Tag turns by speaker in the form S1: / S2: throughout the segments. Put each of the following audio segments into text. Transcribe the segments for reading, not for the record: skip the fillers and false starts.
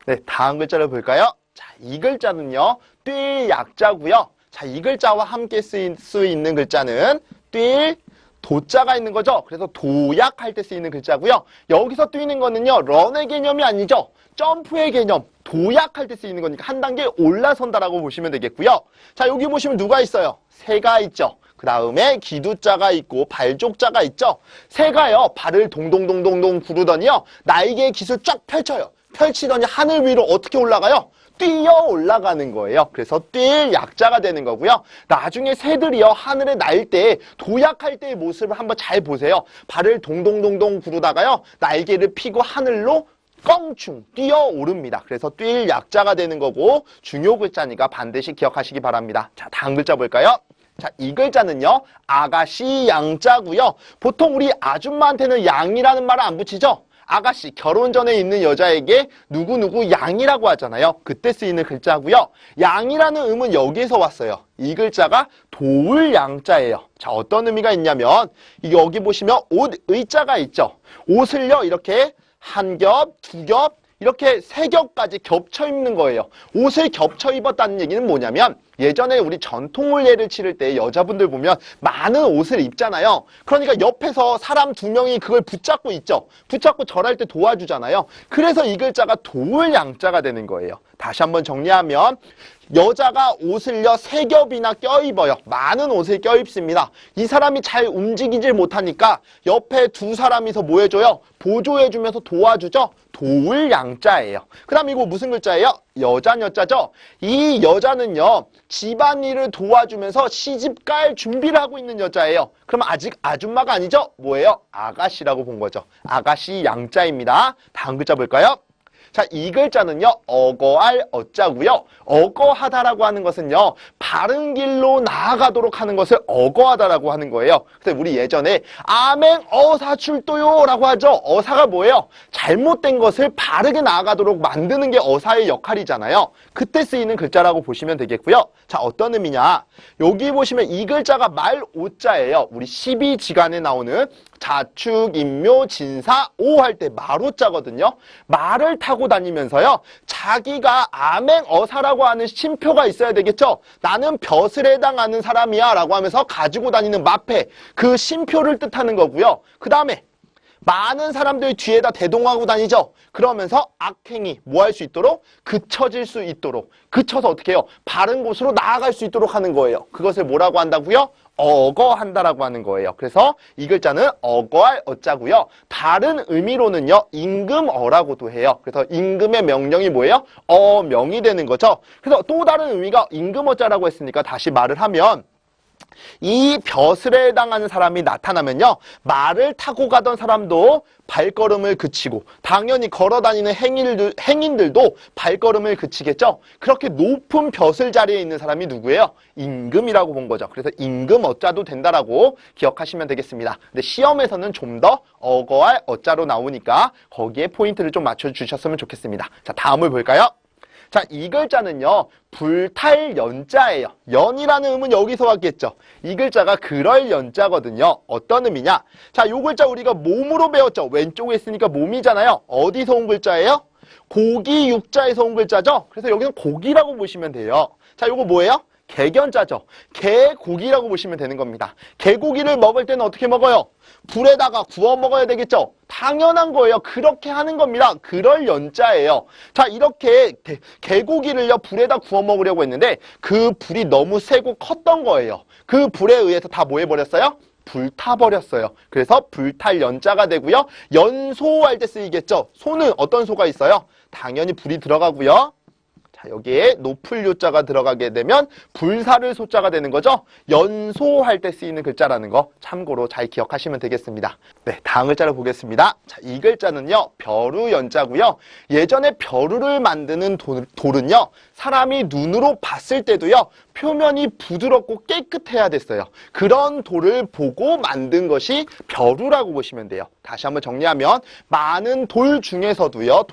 S1: 네, 다음 글자를 볼까요? 자, 이 글자는요, 뛸 약자고요. 자, 이 글자와 함께 쓰일 수 있는 글자는 뛸, 도자가 있는 거죠. 그래서 도약할 때 쓰이는 글자고요. 여기서 뛰는 거는요, 런의 개념이 아니죠. 점프의 개념, 도약할 때 쓰이는 거니까 한 단계 올라선다라고 보시면 되겠고요. 자, 여기 보시면 누가 있어요? 새가 있죠. 그 다음에 기두자가 있고 발족자가 있죠. 새가요, 발을 동동동동동 구르더니요, 날개의 깃을 쫙 펼쳐요. 펼치더니 하늘 위로 어떻게 올라가요? 뛰어 올라가는 거예요. 그래서 뛸 약자가 되는 거고요. 나중에 새들이요, 하늘에 날 때 도약할 때의 모습을 한번 잘 보세요. 발을 동동동동 구르다가요, 날개를 펴고 하늘로 껑충 뛰어 오릅니다. 그래서 뛸 약자가 되는 거고, 중요 글자니까 반드시 기억하시기 바랍니다. 자, 다음 글자 볼까요? 자, 이 글자는요, 아가씨 양자고요. 보통 우리 아줌마한테는 양이라는 말을 안 붙이죠? 아가씨, 결혼 전에 있는 여자에게 누구누구 양이라고 하잖아요. 그때 쓰이는 글자고요. 양이라는 음은 여기에서 왔어요. 이 글자가 도울 양자예요. 자, 어떤 의미가 있냐면 여기 보시면 옷 의자가 있죠. 옷을요, 이렇게 한 겹, 두 겹, 이렇게 세 겹까지 겹쳐 입는 거예요. 옷을 겹쳐 입었다는 얘기는 뭐냐면 예전에 우리 전통 혼례를 치를 때 여자분들 보면 많은 옷을 입잖아요. 그러니까 옆에서 사람 두 명이 그걸 붙잡고 있죠. 붙잡고 절할 때 도와주잖아요. 그래서 이 글자가 도울 양자가 되는 거예요. 다시 한번 정리하면 여자가 옷을요, 세 겹이나 껴입어요. 많은 옷을 껴입습니다. 이 사람이 잘 움직이질 못하니까 옆에 두 사람이서 뭐 해줘요? 보조해주면서 도와주죠? 도울 양자예요. 그 다음 이거 무슨 글자예요? 여자죠? 이 여자는요, 집안일을 도와주면서 시집 갈 준비를 하고 있는 여자예요. 그러면 아직 아줌마가 아니죠? 뭐예요? 아가씨라고 본 거죠. 아가씨 양자입니다. 다음 글자 볼까요? 자, 이 글자는요, 어거할 어자고요. 어거하다라고 하는 것은요, 바른 길로 나아가도록 하는 것을 어거하다라고 하는 거예요. 그래서 우리 예전에 아맹 어사 출도요 라고 하죠. 어사가 뭐예요? 잘못된 것을 바르게 나아가도록 만드는 게 어사의 역할이잖아요. 그때 쓰이는 글자라고 보시면 되겠고요. 자, 어떤 의미냐? 여기 보시면 이 글자가 말 오자예요. 우리 12지간에 나오는 자축, 인묘, 진사, 오 할 때 말오자거든요. 말을 타고 다니면서요, 자기가 암행어사라고 하는 쉼표가 있어야 되겠죠. 나는 벼슬에 해당하는 사람이야 라고 하면서 가지고 다니는 마패, 그 쉼표를 뜻하는 거고요. 그 다음에 많은 사람들 뒤에다 대동하고 다니죠. 그러면서 악행이 뭐 할 수 있도록? 그쳐질 수 있도록. 그쳐서 어떻게 해요? 바른 곳으로 나아갈 수 있도록 하는 거예요. 그것을 뭐라고 한다고요? 어거한다라고 하는 거예요. 그래서 이 글자는 어거할 어자고요. 다른 의미로는요, 임금어라고도 해요. 그래서 임금의 명령이 뭐예요? 어명이 되는 거죠. 그래서 또 다른 의미가 임금어자라고 했으니까 다시 말을 하면 이 벼슬에 해당하는 사람이 나타나면요, 말을 타고 가던 사람도 발걸음을 그치고 당연히 걸어다니는 행인들도 발걸음을 그치겠죠. 그렇게 높은 벼슬 자리에 있는 사람이 누구예요? 임금이라고 본 거죠. 그래서 임금 어자도 된다라고 기억하시면 되겠습니다. 근데 시험에서는 좀 더 어거할 어자로 나오니까 거기에 포인트를 좀 맞춰주셨으면 좋겠습니다. 자, 다음을 볼까요? 자, 이 글자는요, 불탈 연자예요. 연이라는 음은 여기서 왔겠죠. 이 글자가 그럴 연자거든요. 어떤 의미냐? 자, 이 글자 우리가 몸으로 배웠죠. 왼쪽에 있으니까 몸이잖아요. 어디서 온 글자예요? 고기 육자에서 온 글자죠. 그래서 여기는 고기라고 보시면 돼요. 자, 요거 뭐예요? 개견자죠. 개고기라고 보시면 되는 겁니다. 개고기를 먹을 때는 어떻게 먹어요? 불에다가 구워 먹어야 되겠죠? 당연한 거예요. 그렇게 하는 겁니다. 그럴 연자예요. 자, 이렇게 개고기를요, 불에다 구워 먹으려고 했는데 그 불이 너무 세고 컸던 거예요. 그 불에 의해서 다 뭐 해버렸어요? 불타버렸어요. 그래서 불탈 연자가 되고요. 연소할 때 쓰이겠죠? 소는 어떤 소가 있어요? 당연히 불이 들어가고요. 자, 여기에 높을 요자가 들어가게 되면 불사를 소자가 되는 거죠. 연소할 때 쓰이는 글자라는 거 참고로 잘 기억하시면 되겠습니다. 네, 다음 글자를 보겠습니다. 자, 이 글자는요, 벼루연자고요. 예전에 벼루를 만드는 돌은요, 사람이 눈으로 봤을 때도요, 표면이 부드럽고 깨끗해야 됐어요. 그런 돌을 보고 만든 것이 벼루라고 보시면 돼요. 다시 한번 정리하면 많은 돌 중에서도요,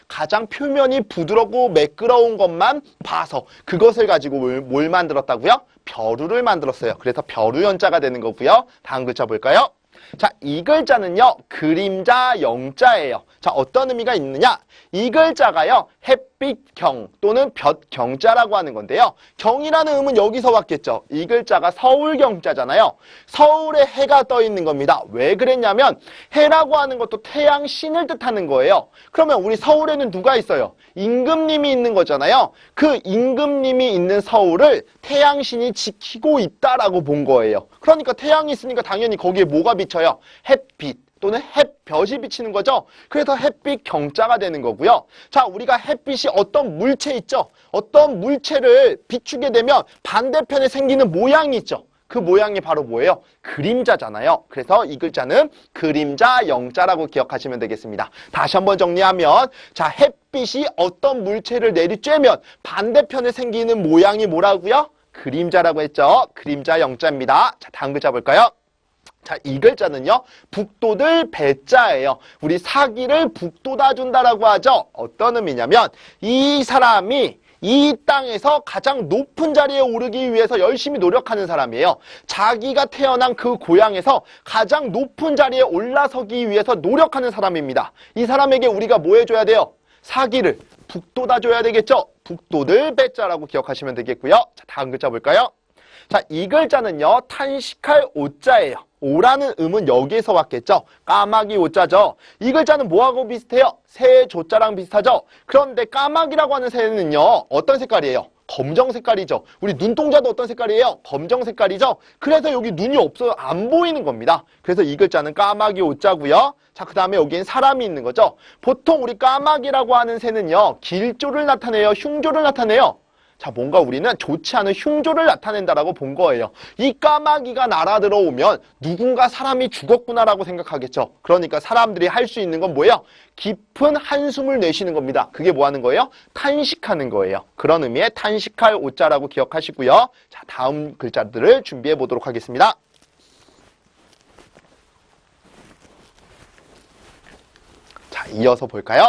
S1: 가장 표면이 부드럽고 매끄러운 것만 봐서 그것을 가지고 뭘 만들었다고요? 벼루를 만들었어요. 그래서 벼루연자가 되는 거고요. 다음 글자 볼까요? 자, 이 글자는요, 그림자 영자예요. 자, 어떤 의미가 있느냐? 이 글자가요, 햇빛경 또는 볕경자라고 하는 건데요. 경이라는 음은 여기서 왔겠죠. 이 글자가 서울경자잖아요. 서울에 해가 떠 있는 겁니다. 왜 그랬냐면 해라고 하는 것도 태양 신을 뜻하는 거예요. 그러면 우리 서울에는 누가 있어요? 임금님이 있는 거잖아요. 그 임금님이 있는 서울을 태양신이 지키고 있다라고 본 거예요. 그러니까 태양이 있으니까 당연히 거기에 뭐가 비쳐요? 햇빛 또는 햇볕이 비치는 거죠. 그래서 햇빛 경자가 되는 거고요. 자, 우리가 햇빛이 어떤 물체 있죠? 어떤 물체를 비추게 되면 반대편에 생기는 모양이 있죠. 그 모양이 바로 뭐예요? 그림자잖아요. 그래서 이 글자는 그림자 영자라고 기억하시면 되겠습니다. 다시 한번 정리하면, 자, 햇빛이 어떤 물체를 내리쬐면 반대편에 생기는 모양이 뭐라고요? 그림자라고 했죠. 그림자 영자입니다. 자, 다음 글자 볼까요? 자, 이 글자는요, 북돋을 배자예요. 우리 사기를 북돋아준다라고 하죠. 어떤 의미냐면, 이 사람이 이 땅에서 가장 높은 자리에 오르기 위해서 열심히 노력하는 사람이에요. 자기가 태어난 그 고향에서 가장 높은 자리에 올라서기 위해서 노력하는 사람입니다. 이 사람에게 우리가 뭐 해줘야 돼요? 사기를 북돋아줘야 되겠죠? 북돋을 배자라고 기억하시면 되겠고요. 자, 다음 글자 볼까요? 자, 이 글자는요, 탄식할 오자예요. 오라는 음은 여기에서 왔겠죠? 까마귀 오자죠? 이 글자는 뭐하고 비슷해요? 새 조자랑 비슷하죠? 그런데 까마귀라고 하는 새는요, 어떤 색깔이에요? 검정 색깔이죠. 우리 눈동자도 어떤 색깔이에요? 검정 색깔이죠? 그래서 여기 눈이 없어요. 안 보이는 겁니다. 그래서 이 글자는 까마귀 오자고요. 자, 그 다음에 여기엔 사람이 있는 거죠. 보통 우리 까마귀라고 하는 새는요, 길조를 나타내요? 흉조를 나타내요? 자, 뭔가 우리는 좋지 않은 흉조를 나타낸다라고 본 거예요. 이 까마귀가 날아들어오면 누군가 사람이 죽었구나라고 생각하겠죠. 그러니까 사람들이 할 수 있는 건 뭐예요? 깊은 한숨을 내쉬는 겁니다. 그게 뭐 하는 거예요? 탄식하는 거예요. 그런 의미의 탄식할 오자라고 기억하시고요. 자, 다음 글자들을 준비해 보도록 하겠습니다. 자, 이어서 볼까요?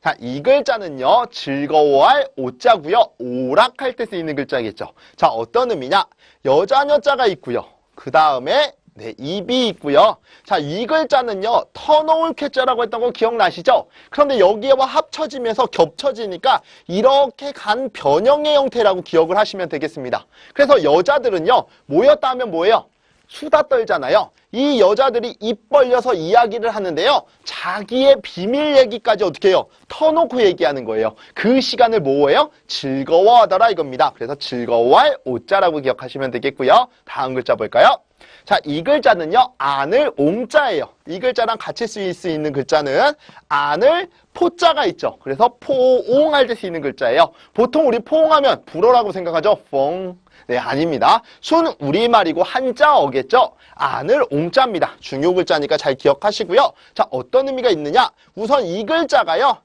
S1: 자, 이 글자는요, 즐거워할 오자고요. 오락할 때 쓰이는 글자겠죠. 자, 어떤 의미냐? 여자녀자가 있고요. 그 다음에 입이 있고요. 자, 이 글자는요, 터놓을 쾌자라고 했던 거 기억나시죠? 그런데 여기와 합쳐지면서 겹쳐지니까 이렇게 간 변형의 형태라고 기억을 하시면 되겠습니다. 그래서 여자들은요, 모였다 하면 뭐예요? 수다 떨잖아요. 이 여자들이 입 벌려서 이야기를 하는데요. 자기의 비밀 얘기까지 어떻게 해요? 터놓고 얘기하는 거예요. 그 시간을 뭐예요? 즐거워하더라 이겁니다. 그래서 즐거워할 오자라고 기억하시면 되겠고요. 다음 글자 볼까요? 자, 이 글자는요, 안을 옹자예요. 이 글자랑 같이 쓰일 수 있는 글자는 안을 포자가 있죠. 그래서 포옹할 때 쓰이는 글자예요. 보통 우리 포옹하면 불어라고 생각하죠. 뽕. 네, 아닙니다. 순 우리말이고 한자어겠죠. 안을 옹자입니다. 중요 글자니까 잘 기억하시고요. 자, 어떤 의미가 있느냐? 우선 이 글자가요,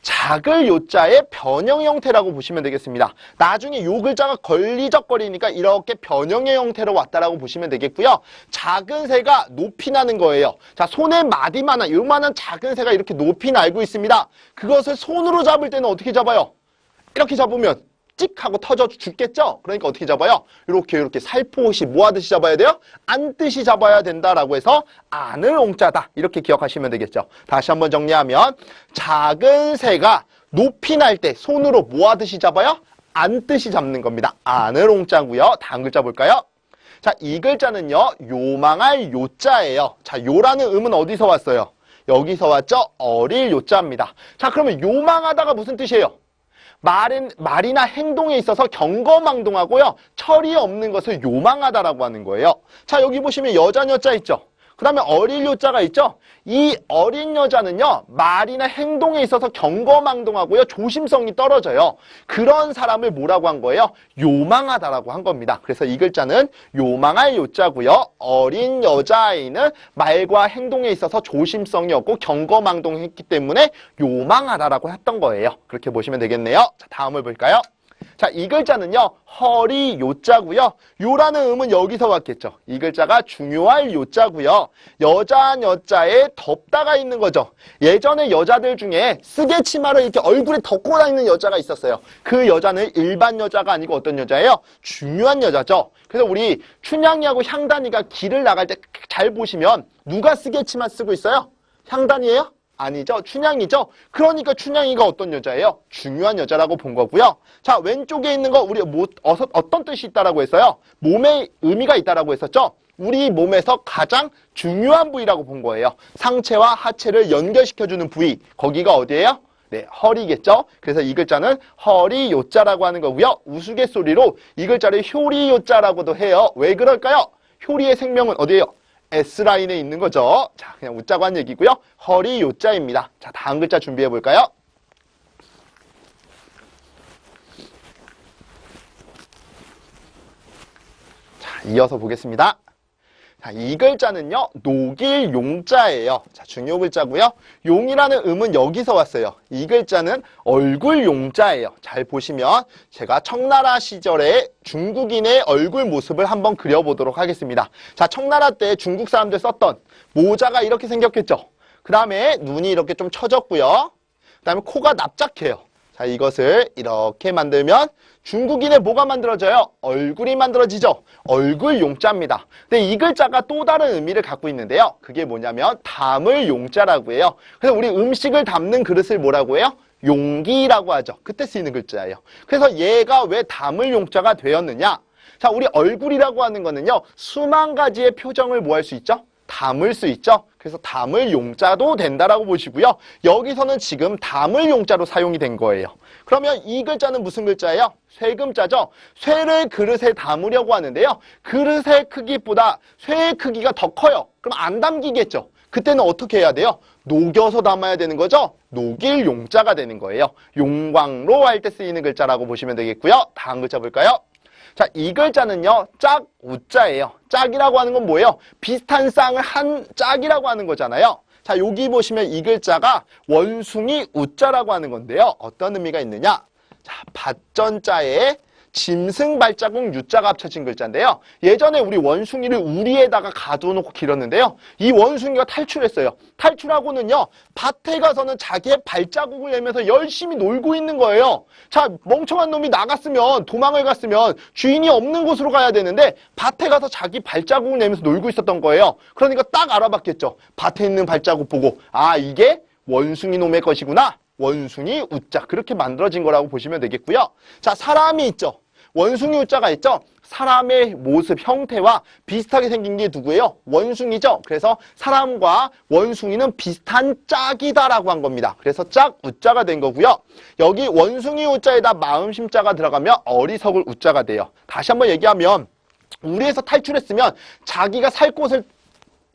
S1: 작을 요자의 변형 형태라고 보시면 되겠습니다. 나중에 요 글자가 걸리적거리니까 이렇게 변형의 형태로 왔다라고 보시면 되겠고요. 작은 새가 높이 나는 거예요. 자, 손에 마디만한 요만한 작은 새가 이렇게 높이 날고 있습니다. 그것을 손으로 잡을 때는 어떻게 잡아요? 이렇게 잡으면 찍 하고 터져 죽겠죠? 그러니까 어떻게 잡아요? 이렇게 살포시 뭐 하듯이 잡아야 돼요? 안듯이 잡아야 된다라고 해서 안을 옹자다. 이렇게 기억하시면 되겠죠. 다시 한번 정리하면 작은 새가 높이 날 때 손으로 뭐 하듯이 잡아요? 안듯이 잡는 겁니다. 안을 옹자고요. 다음 글자 볼까요? 자, 이 글자는요, 요망할 요자예요. 자, 요라는 음은 어디서 왔어요? 여기서 왔죠? 어릴 요자입니다. 자, 그러면 요망하다가 무슨 뜻이에요? 말이나 행동에 있어서 경거망동하고요. 철이 없는 것을 요망하다라고 하는 거예요. 자, 여기 보시면 여자녀자 있죠. 그 다음에 어릴 요자가 있죠. 이 어린 여자는요, 말이나 행동에 있어서 경거망동하고요, 조심성이 떨어져요. 그런 사람을 뭐라고 한 거예요? 요망하다라고 한 겁니다. 그래서 이 글자는 요망할 요자고요. 어린 여자아이는 말과 행동에 있어서 조심성이 없고 경거망동했기 때문에 요망하다라고 했던 거예요. 그렇게 보시면 되겠네요. 자, 다음을 볼까요? 자, 이 글자는요, 허리 요자고요. 요라는 음은 여기서 왔겠죠. 이 글자가 중요할 요자고요. 여자 여자에 덮다가 있는 거죠. 예전에 여자들 중에 쓰개 치마를 이렇게 얼굴에 덮고 다니는 여자가 있었어요. 그 여자는 일반 여자가 아니고 어떤 여자예요? 중요한 여자죠. 그래서 우리 춘향이하고 향단이가 길을 나갈 때 잘 보시면 누가 쓰개 치마 쓰고 있어요? 향단이에요? 아니죠. 춘향이죠. 그러니까 춘향이가 어떤 여자예요? 중요한 여자라고 본 거고요. 자, 왼쪽에 있는 거 우리 어떤 뜻이 있다라고 했어요? 몸에 의미가 있다라고 했었죠. 우리 몸에서 가장 중요한 부위라고 본 거예요. 상체와 하체를 연결시켜주는 부위. 거기가 어디예요? 네, 허리겠죠. 그래서 이 글자는 허리 요자라고 하는 거고요. 우스갯소리로 이 글자를 효리 요자라고도 해요. 왜 그럴까요? 효리의 생명은 어디예요? S라인에 있는 거죠. 자, 그냥 웃자고 한 얘기고요. 허리 요자입니다. 자, 다음 글자 준비해 볼까요? 자, 이어서 보겠습니다. 자, 이 글자는요, 녹일 용자예요. 자, 중요 글자고요. 용이라는 음은 여기서 왔어요. 이 글자는 얼굴 용자예요. 잘 보시면 제가 청나라 시절에 중국인의 얼굴 모습을 한번 그려보도록 하겠습니다. 자, 청나라 때 중국 사람들 썼던 모자가 이렇게 생겼겠죠. 그 다음에 눈이 이렇게 좀 처졌고요. 그 다음에 코가 납작해요. 자, 이것을 이렇게 만들면 중국인의 뭐가 만들어져요? 얼굴이 만들어지죠. 얼굴 용자입니다. 근데 이 글자가 또 다른 의미를 갖고 있는데요. 그게 뭐냐면 담을 용자라고 해요. 그래서 우리 음식을 담는 그릇을 뭐라고 해요? 용기라고 하죠. 그때 쓰이는 글자예요. 그래서 얘가 왜 담을 용자가 되었느냐? 자, 우리 얼굴이라고 하는 거는요. 수만 가지의 표정을 뭐 할 수 있죠? 담을 수 있죠. 그래서 담을 용자도 된다라고 보시고요. 여기서는 지금 담을 용자로 사용이 된 거예요. 그러면 이 글자는 무슨 글자예요? 쇠금자죠. 쇠를 그릇에 담으려고 하는데요. 그릇의 크기보다 쇠의 크기가 더 커요. 그럼 안 담기겠죠. 그때는 어떻게 해야 돼요? 녹여서 담아야 되는 거죠. 녹일 용자가 되는 거예요. 용광로 할 때 쓰이는 글자라고 보시면 되겠고요. 다음 글자 볼까요? 자, 이 글자는요, 짝, 우자예요. 짝이라고 하는 건 뭐예요? 비슷한 쌍을 한 짝이라고 하는 거잖아요. 자, 여기 보시면 이 글자가 원숭이 우자라고 하는 건데요. 어떤 의미가 있느냐? 자, 밭전자에 짐승 발자국 유자가 합쳐진 글자인데요. 예전에 우리 원숭이를 우리에다가 가둬놓고 길었는데요. 이 원숭이가 탈출했어요. 탈출하고는요. 밭에 가서는 자기의 발자국을 내면서 열심히 놀고 있는 거예요. 자, 멍청한 놈이 나갔으면 도망을 갔으면 주인이 없는 곳으로 가야 되는데 밭에 가서 자기 발자국을 내면서 놀고 있었던 거예요. 그러니까 딱 알아봤겠죠. 밭에 있는 발자국 보고 아, 이게 원숭이 놈의 것이구나. 원숭이 우자 그렇게 만들어진 거라고 보시면 되겠고요. 자, 사람이 있죠. 원숭이 우자가 있죠. 사람의 모습, 형태와 비슷하게 생긴 게 누구예요? 원숭이죠. 그래서 사람과 원숭이는 비슷한 짝이다라고 한 겁니다. 그래서 짝 우자가 된 거고요. 여기 원숭이 우자에다 마음심자가 들어가면 어리석을 우자가 돼요. 다시 한번 얘기하면 우리에서 탈출했으면 자기가 살 곳을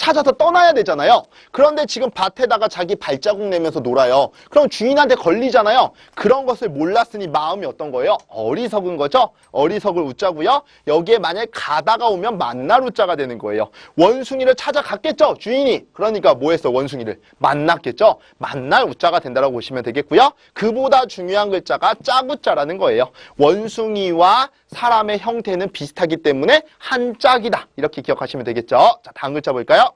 S1: 찾아서 떠나야 되잖아요. 그런데 지금 밭에다가 자기 발자국 내면서 놀아요. 그럼 주인한테 걸리잖아요. 그런 것을 몰랐으니 마음이 어떤 거예요? 어리석은 거죠. 어리석을 우자고요. 여기에 만약에 가다가 오면 만날 우자가 되는 거예요. 원숭이를 찾아갔겠죠. 주인이. 그러니까 뭐 했어? 원숭이를 만났겠죠. 만날 우자가 된다고 보시면 되겠고요. 그보다 중요한 글자가 짝우자라는 거예요. 원숭이와 사람의 형태는 비슷하기 때문에 한 짝이다. 이렇게 기억하시면 되겠죠. 자, 다음 글자 볼까요?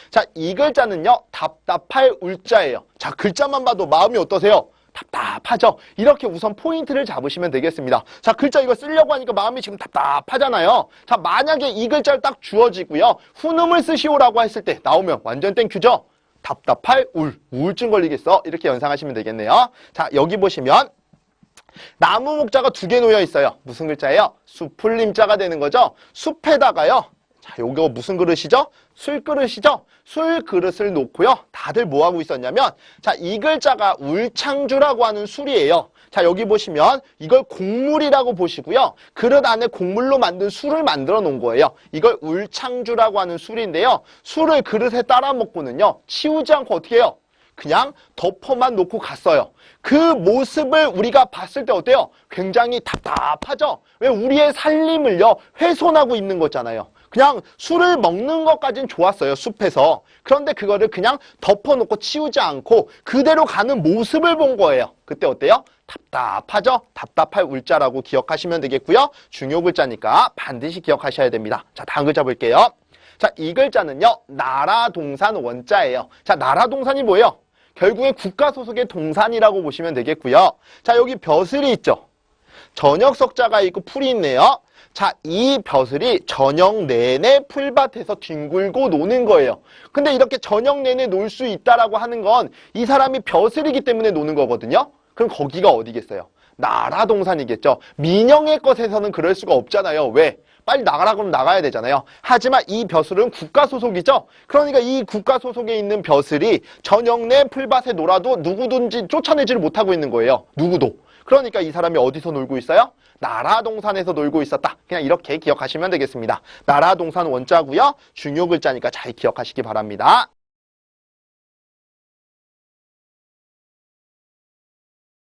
S1: 자, 이 글자는요, 답답할 울자예요. 자, 글자만 봐도 마음이 어떠세요? 답답하죠? 이렇게 우선 포인트를 잡으시면 되겠습니다. 자, 글자 이거 쓰려고 하니까 마음이 지금 답답하잖아요. 자, 만약에 이 글자를 딱 주어지고요, 훈음을 쓰시오라고 했을 때 나오면 완전 땡큐죠? 답답할 우울증 걸리겠어. 이렇게 연상하시면 되겠네요. 자, 여기 보시면 나무 목자가 두 개 놓여 있어요. 무슨 글자예요? 수풀림자가 되는 거죠. 숲에다가요. 자, 요거 무슨 그릇이죠? 술그릇이죠? 술그릇을 놓고요. 다들 뭐 하고 있었냐면 자, 이 글자가 울창주라고 하는 술이에요. 자, 여기 보시면 이걸 곡물이라고 보시고요. 그릇 안에 곡물로 만든 술을 만들어 놓은 거예요. 이걸 울창주라고 하는 술인데요. 술을 그릇에 따라 먹고는요. 치우지 않고 어떻게 해요? 그냥 덮어만 놓고 갔어요. 그 모습을 우리가 봤을 때 어때요? 굉장히 답답하죠? 왜 우리의 살림을요, 훼손하고 있는 거잖아요. 그냥 술을 먹는 것까진 좋았어요, 숲에서. 그런데 그거를 그냥 덮어놓고 치우지 않고 그대로 가는 모습을 본 거예요. 그때 어때요? 답답하죠? 답답할 울자라고 기억하시면 되겠고요. 중요 글자니까 반드시 기억하셔야 됩니다. 자, 다음 글자 볼게요. 자, 이 글자는요, 나라 동산 원자예요. 자, 나라 동산이 뭐예요? 결국에 국가 소속의 동산이라고 보시면 되겠고요. 자, 여기 벼슬이 있죠? 저녁 석자가 있고 풀이 있네요. 자, 이 벼슬이 저녁 내내 풀밭에서 뒹굴고 노는 거예요. 근데 이렇게 저녁 내내 놀 수 있다라고 하는 건 이 사람이 벼슬이기 때문에 노는 거거든요. 그럼 거기가 어디겠어요? 나라 동산이겠죠. 민영의 것에서는 그럴 수가 없잖아요. 왜? 빨리 나가라 그러면 나가야 되잖아요. 하지만 이 벼슬은 국가 소속이죠. 그러니까 이 국가 소속에 있는 벼슬이 저녁 내 풀밭에 놀아도 누구든지 쫓아내지를 못하고 있는 거예요. 누구도. 그러니까 이 사람이 어디서 놀고 있어요? 나라 동산에서 놀고 있었다. 그냥 이렇게 기억하시면 되겠습니다. 나라 동산 원자고요. 중요 글자니까 잘 기억하시기 바랍니다.